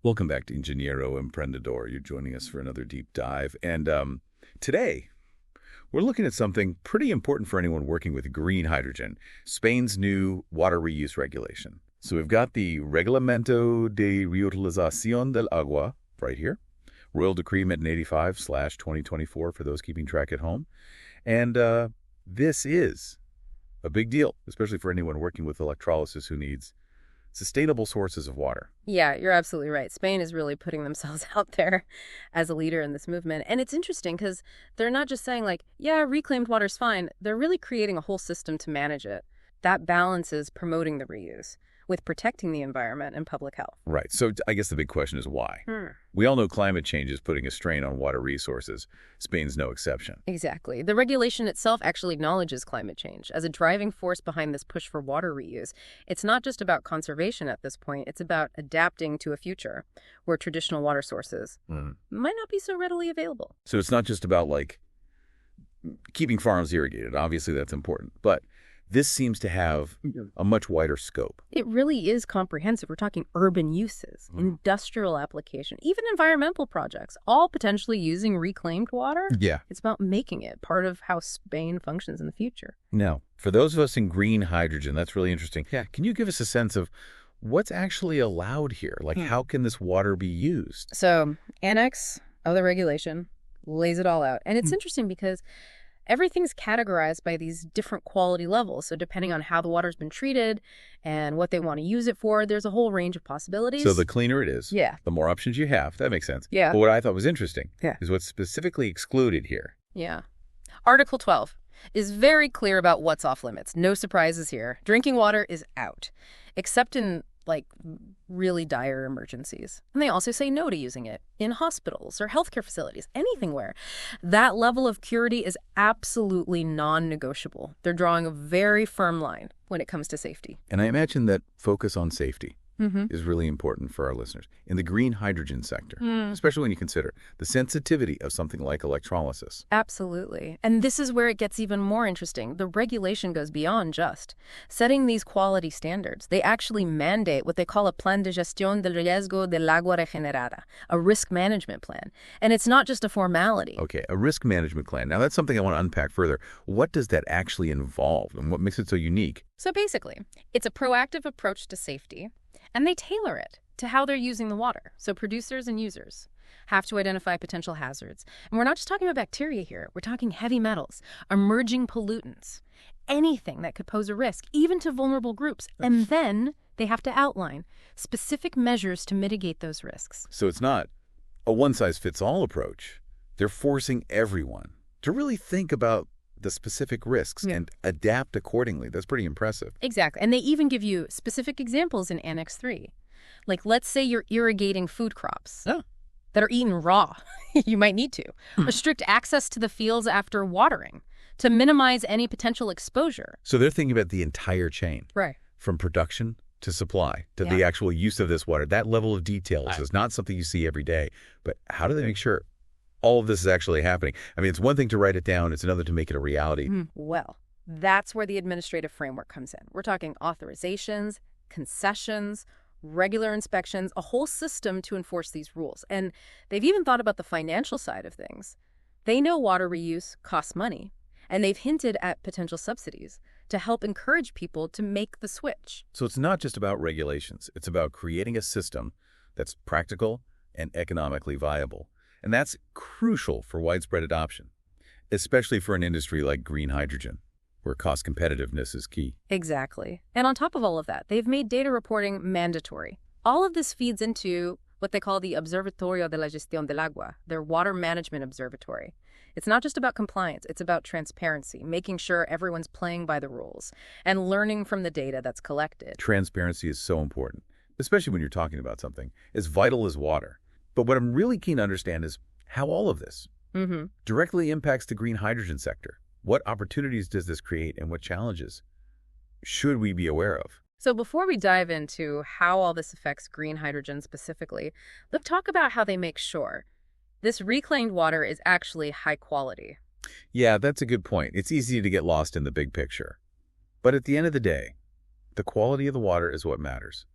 Welcome back to Ingeniero Emprendedor. You're joining us for another deep dive. And today, we're looking at something pretty important for anyone working with green hydrogen, Spain's new water reuse regulation. So we've got the Reglamento de Reutilización del Agua right here, Royal Decree 85/2024 for those keeping track at home. And this is a big deal, especially for anyone working with electrolysis who needs sustainable sources of water. Yeah, you're absolutely right. Spain is really putting themselves out there as a leader in this movement. And it's interesting because they're not just saying like, yeah, reclaimed water's fine. They're really creating a whole system to manage it. That balances promoting the reuse with protecting the environment and public health. Right. So I guess the big question is why? We all know climate change is putting a strain on water resources. Spain's no exception. Exactly. The regulation itself actually acknowledges climate change as a driving force behind this push for water reuse. It's not just about conservation at this point. It's about adapting to a future where traditional water sources might not be so readily available. So it's not just about like keeping farms irrigated. Obviously, that's important. But this seems to have a much wider scope. It really is comprehensive. We're talking urban uses, industrial application, even environmental projects, all potentially using reclaimed water. Yeah. It's about making it part of how Spain functions in the future. Now, for those of us in green hydrogen, that's really interesting. Yeah. Can you give us a sense of what's actually allowed here? Like, how can this water be used? So, Annex of the regulation lays it all out. And it's interesting because everything's categorized by these different quality levels. So depending on how the water's been treated and what they want to use it for, there's a whole range of possibilities. So the cleaner it is, yeah, the more options you have. That makes sense. Yeah. But what I thought was interesting Yeah. is what's specifically excluded here. Yeah. Article 12 is very clear about what's off limits. No surprises here. Drinking water is out, except in like really dire emergencies. And they also say no to using it in hospitals or healthcare facilities, anything where that level of purity is absolutely non-negotiable. They're drawing a very firm line when it comes to safety. And I imagine that focus on safety is really important for our listeners. In the green hydrogen sector, especially when you consider the sensitivity of something like electrolysis. Absolutely. And this is where it gets even more interesting. The regulation goes beyond just setting these quality standards. They actually mandate what they call a Plan de Gestión del Riesgo del Agua Regenerada, a risk management plan. And it's not just a formality. Okay, a risk management plan. Now, that's something I want to unpack further. What does that actually involve and what makes it so unique? So basically, it's a proactive approach to safety, and they tailor it to how they're using the water. So producers and users have to identify potential hazards. And we're not just talking about bacteria here. We're talking heavy metals, emerging pollutants, anything that could pose a risk, even to vulnerable groups. And then they have to outline specific measures to mitigate those risks. So it's not a one-size-fits-all approach. They're forcing everyone to really think about the specific risks and adapt accordingly. That's pretty impressive. Exactly. And they even give you specific examples in Annex 3. Like, let's say you're irrigating food crops that are eaten raw. You might need to. Restrict access to the fields after watering to minimize any potential exposure. So they're thinking about the entire chain. Right. From production to supply to the actual use of this water. That level of detail is not something you see every day. But how do they make sure all of this is actually happening? I mean, it's one thing to write it down. It's another to make it a reality. Well, that's where the administrative framework comes in. We're talking authorizations, concessions, regular inspections, a whole system to enforce these rules. And they've even thought about the financial side of things. They know water reuse costs money, and they've hinted at potential subsidies to help encourage people to make the switch. So it's not just about regulations. It's about creating a system that's practical and economically viable. And that's crucial for widespread adoption, especially for an industry like green hydrogen, where cost competitiveness is key. Exactly. And on top of all of that, they've made data reporting mandatory. All of this feeds into what they call the Observatorio de la Gestión del Agua, their water management observatory. It's not just about compliance, it's about transparency, making sure everyone's playing by the rules and learning from the data that's collected. Transparency is so important, especially when you're talking about something as vital as water. But what I'm really keen to understand is how all of this directly impacts the green hydrogen sector. What opportunities does this create and what challenges should we be aware of? So before we dive into how all this affects green hydrogen specifically, let's talk about how they make sure this reclaimed water is actually high quality. Yeah, that's a good point. It's easy to get lost in the big picture. But at the end of the day, the quality of the water is what matters.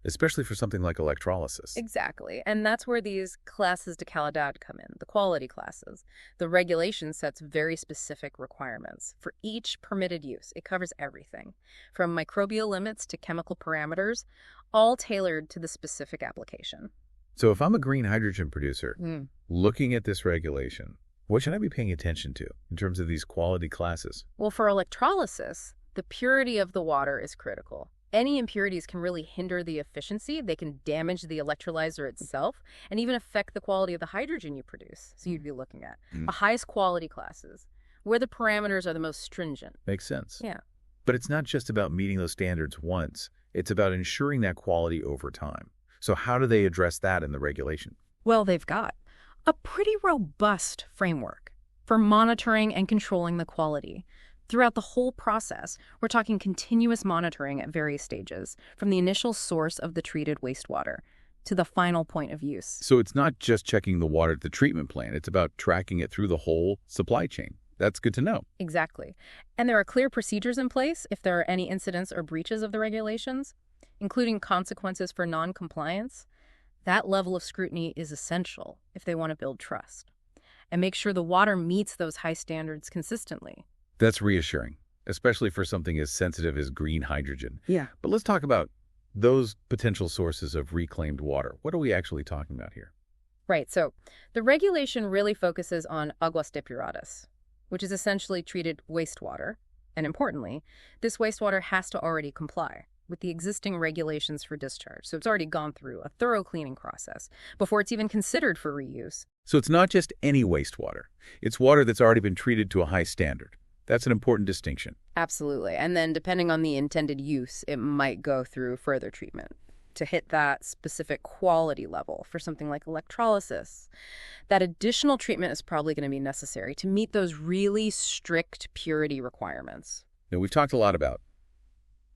especially for something like electrolysis. Exactly. And that's where these classes de calidad come in, the quality classes. The regulation sets very specific requirements for each permitted use. It covers everything, from microbial limits to chemical parameters, all tailored to the specific application. So if I'm a green hydrogen producer Mm. looking at this regulation, what should I be paying attention to in terms of these quality classes? Well, for electrolysis, the purity of the water is critical. Any impurities can really hinder the efficiency. They can damage the electrolyzer itself and even affect the quality of the hydrogen you produce. So you'd be looking at the highest quality classes, where the parameters are the most stringent. Makes sense. Yeah. But it's not just about meeting those standards once. It's about ensuring that quality over time. So how do they address that in the regulation? Well, they've got a pretty robust framework for monitoring and controlling the quality. Throughout the whole process, we're talking continuous monitoring at various stages, from the initial source of the treated wastewater to the final point of use. So it's not just checking the water at the treatment plant. It's about tracking it through the whole supply chain. That's good to know. Exactly. And there are clear procedures in place if there are any incidents or breaches of the regulations, including consequences for non-compliance. That level of scrutiny is essential if they want to build trust and make sure the water meets those high standards consistently. That's reassuring, especially for something as sensitive as green hydrogen. Yeah. But let's talk about those potential sources of reclaimed water. What are we actually talking about here? Right. So the regulation really focuses on aguas depuradas, which is essentially treated wastewater. And importantly, this wastewater has to already comply with the existing regulations for discharge. So it's already gone through a thorough cleaning process before it's even considered for reuse. So it's not just any wastewater. It's water that's already been treated to a high standard. That's an important distinction. Absolutely. And then depending on the intended use, it might go through further treatment to hit that specific quality level for something like electrolysis. That additional treatment is probably going to be necessary to meet those really strict purity requirements. Now, we've talked a lot about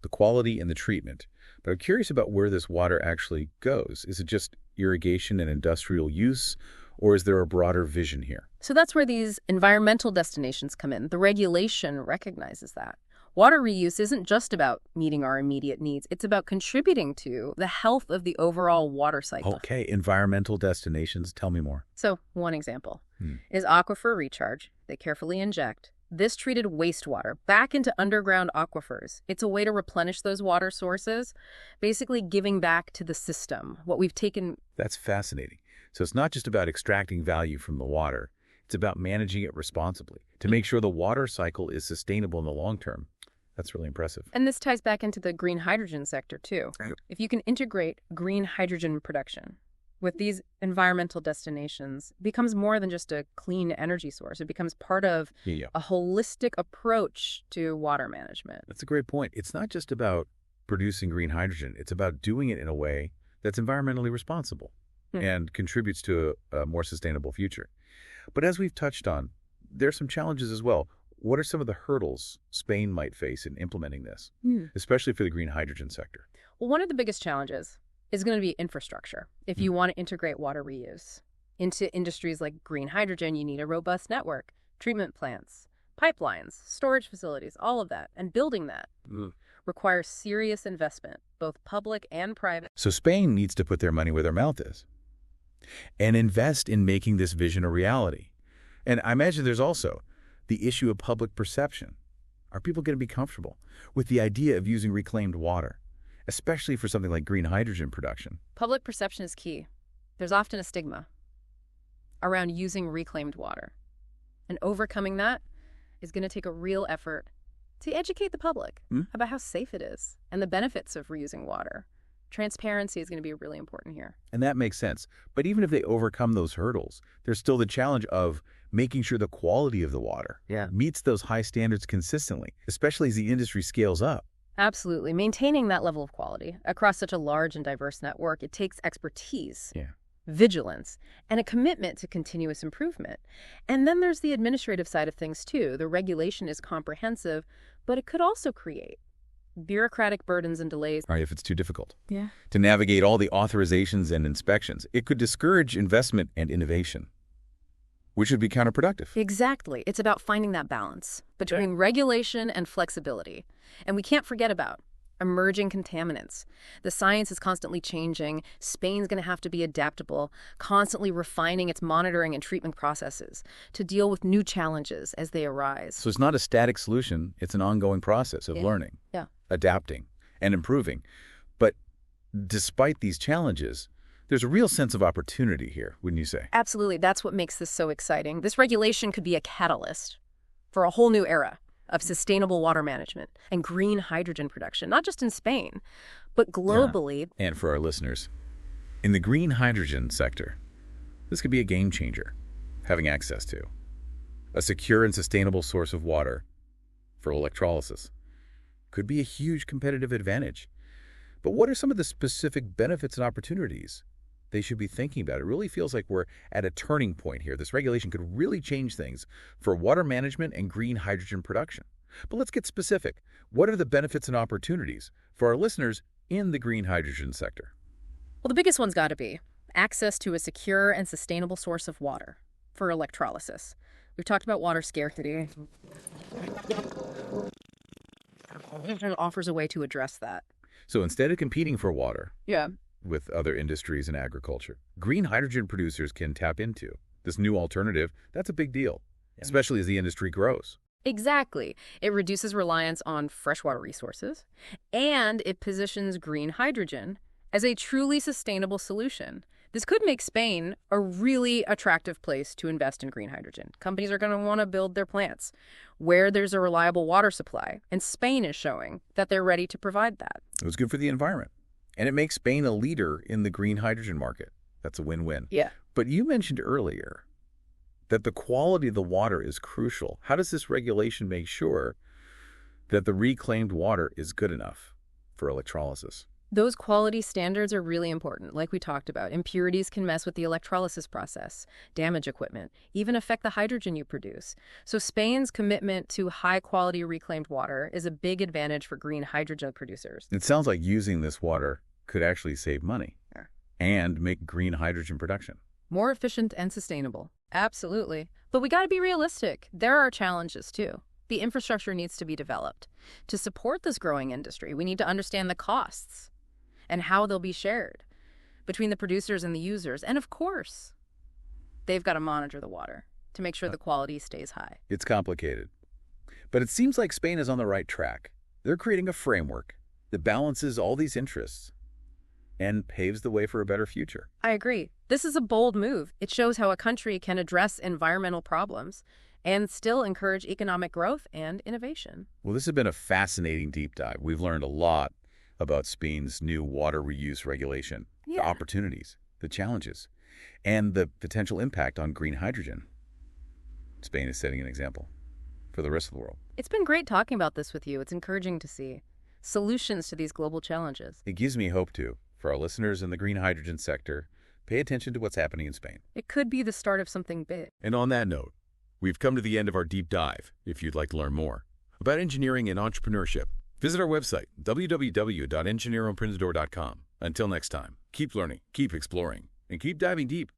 the quality and the treatment, but I'm curious about where this water actually goes. Is it just irrigation and industrial use, or is there a broader vision here? So that's where these environmental destinations come in. The regulation recognizes that. Water reuse isn't just about meeting our immediate needs. It's about contributing to the health of the overall water cycle. Okay, environmental destinations. Tell me more. So one example is aquifer recharge. They carefully inject this treated wastewater back into underground aquifers. It's a way to replenish those water sources, basically giving back to the system what we've taken. That's fascinating. So it's not just about extracting value from the water. It's about managing it responsibly to make sure the water cycle is sustainable in the long term. That's really impressive. And this ties back into the green hydrogen sector, too. If you can integrate green hydrogen production with these environmental destinations, it becomes more than just a clean energy source. It becomes part of a holistic approach to water management. That's a great point. It's not just about producing green hydrogen. It's about doing it in a way that's environmentally responsible and contributes to a more sustainable future. But as we've touched on, there's some challenges as well. What are some of the hurdles Spain might face in implementing this, especially for the green hydrogen sector? Well, one of the biggest challenges is going to be infrastructure. If you want to integrate water reuse into industries like green hydrogen, you need a robust network, treatment plants, pipelines, storage facilities, all of that. And building that requires serious investment, both public and private. So Spain needs to put their money where their mouth is and invest in making this vision a reality. And I imagine there's also the issue of public perception. Are people going to be comfortable with the idea of using reclaimed water, especially for something like green hydrogen production? Public perception is key. There's often a stigma around using reclaimed water. And overcoming that is going to take a real effort to educate the public about how safe it is and the benefits of reusing water. Transparency is going to be really important here. And that makes sense. But even if they overcome those hurdles, there's still the challenge of making sure the quality of the water meets those high standards consistently, especially as the industry scales up. Absolutely. Maintaining that level of quality across such a large and diverse network, it takes expertise, vigilance, and a commitment to continuous improvement. And then there's the administrative side of things, too. The regulation is comprehensive, but it could also create bureaucratic burdens and delays. Right, if it's too difficult to navigate all the authorizations and inspections, it could discourage investment and innovation, which would be counterproductive. Exactly. It's about finding that balance between regulation and flexibility. And we can't forget about emerging contaminants. The science is constantly changing. Spain's going to have to be adaptable, constantly refining its monitoring and treatment processes to deal with new challenges as they arise. So it's not a static solution. It's an ongoing process of learning, adapting, and improving. But despite these challenges, there's a real sense of opportunity here, wouldn't you say? Absolutely. That's what makes this so exciting. This regulation could be a catalyst for a whole new era of sustainable water management and green hydrogen production, not just in Spain, but globally. Yeah. And for our listeners, in the green hydrogen sector, this could be a game changer, having access to a secure and sustainable source of water for electrolysis could be a huge competitive advantage. But what are some of the specific benefits and opportunities they should be thinking about? It really feels like we're at a turning point here. This regulation could really change things for water management and green hydrogen production. But let's get specific. What are the benefits and opportunities for our listeners in the green hydrogen sector? Well, the biggest one's got to be access to a secure and sustainable source of water for electrolysis. We've talked about water scarcity. It offers a way to address that. So instead of competing for water, Yeah. with other industries and agriculture, green hydrogen producers can tap into this new alternative. That's a big deal, especially as the industry grows. Exactly. It reduces reliance on freshwater resources, and it positions green hydrogen as a truly sustainable solution. This could make Spain a really attractive place to invest in green hydrogen. Companies are going to want to build their plants where there's a reliable water supply, and Spain is showing that they're ready to provide that. It was good for the environment, and it makes Spain a leader in the green hydrogen market. That's a win-win. Yeah. But you mentioned earlier that the quality of the water is crucial. How does this regulation make sure that the reclaimed water is good enough for electrolysis? Those quality standards are really important, like we talked about. Impurities can mess with the electrolysis process, damage equipment, even affect the hydrogen you produce. So Spain's commitment to high-quality reclaimed water is a big advantage for green hydrogen producers. It sounds like using this water could actually save money and make green hydrogen production more efficient and sustainable. Absolutely. But we got to be realistic. There are challenges, too. The infrastructure needs to be developed. To support this growing industry, we need to understand the costs and how they'll be shared between the producers and the users. And of course, they've got to monitor the water to make sure the quality stays high. It's complicated. But it seems like Spain is on the right track. They're creating a framework that balances all these interests and paves the way for a better future. I agree. This is a bold move. It shows how a country can address environmental problems and still encourage economic growth and innovation. Well, this has been a fascinating deep dive. We've learned a lot about Spain's new water reuse regulation, the opportunities, the challenges, and the potential impact on green hydrogen. Spain is setting an example for the rest of the world. It's been great talking about this with you. It's encouraging to see solutions to these global challenges. It gives me hope, too, for our listeners in the green hydrogen sector. Pay attention to what's happening in Spain. It could be the start of something big. And on that note, we've come to the end of our deep dive. If you'd like to learn more about engineering and entrepreneurship, visit our website, www.engineerimprendedor.com. Until next time, keep learning, keep exploring, and keep diving deep.